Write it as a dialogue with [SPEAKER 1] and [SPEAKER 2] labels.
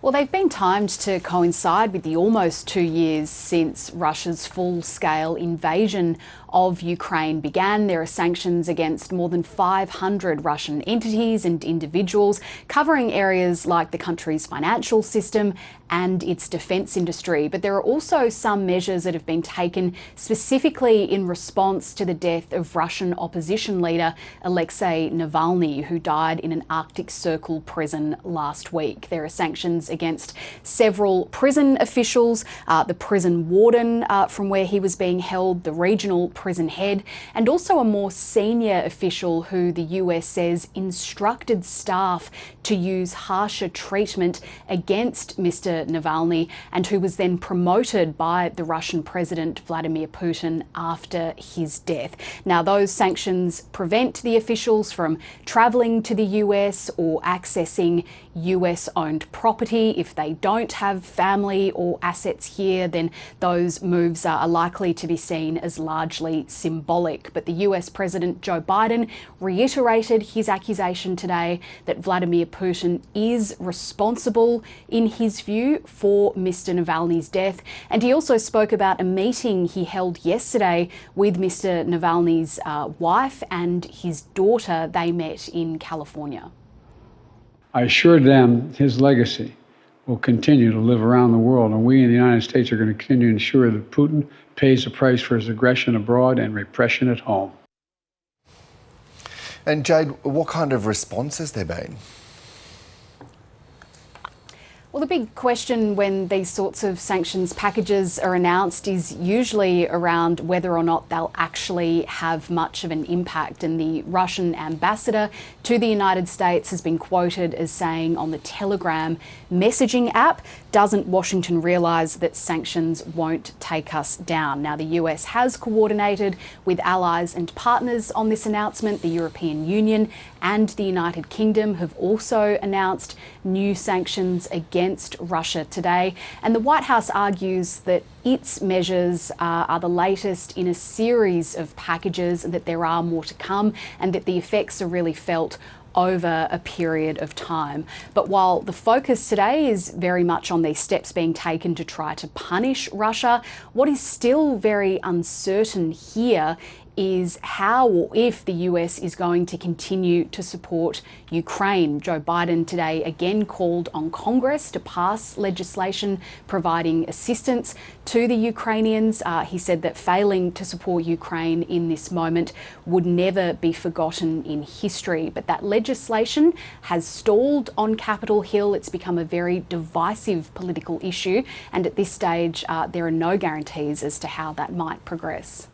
[SPEAKER 1] Well, they've been timed to coincide with the almost 2 years since Russia's full-scale invasion of Ukraine began. There are sanctions against more than 500 Russian entities and individuals, covering areas like the country's financial system and its defence industry. But there are also some measures that have been taken specifically in response to the death of Russian opposition leader Alexei Navalny, who died in an Arctic Circle prison last week. There are sanctions against several prison officials, the prison warden from where he was being held, the regional prison head, and also a more senior official who the US says instructed staff to use harsher treatment against Mr. Navalny, and who was then promoted by the Russian President Vladimir Putin after his death. Now, those sanctions prevent the officials from travelling to the US or accessing US-owned property. If they don't have family or assets here, then those moves are likely to be seen as largely symbolic. But the US President Joe Biden reiterated his accusation today that Vladimir Putin is responsible, in his view, for Mr. Navalny's death. And he also spoke about a meeting he held yesterday with Mr. Navalny's wife and his daughter. They met in California.
[SPEAKER 2] I assured them his legacy will continue to live around the world, and we in the United States are going to continue to ensure that Putin pays the price for his aggression abroad and repression at home.
[SPEAKER 3] And Jade, what kind of response has there been?
[SPEAKER 1] Well, the big question when these sorts of sanctions packages are announced is usually around whether or not they'll actually have much of an impact. And the Russian ambassador to the United States has been quoted as saying on the Telegram messaging app, "Doesn't Washington realise that sanctions won't take us down?" Now, the US has coordinated with allies and partners on this announcement. The European Union and the United Kingdom have also announced new sanctions against Russia today. And the White House argues that its measures are the latest in a series of packages, and that there are more to come, and that the effects are really felt over a period of time. But while the focus today is very much on these steps being taken to try to punish Russia, what is still very uncertain here is how or if the US is going to continue to support Ukraine. Joe Biden today again called on Congress to pass legislation providing assistance to the Ukrainians. He said that failing to support Ukraine in this moment would never be forgotten in history. But that legislation has stalled on Capitol Hill. It's become a very divisive political issue, and at this stage there are no guarantees as to how that might progress.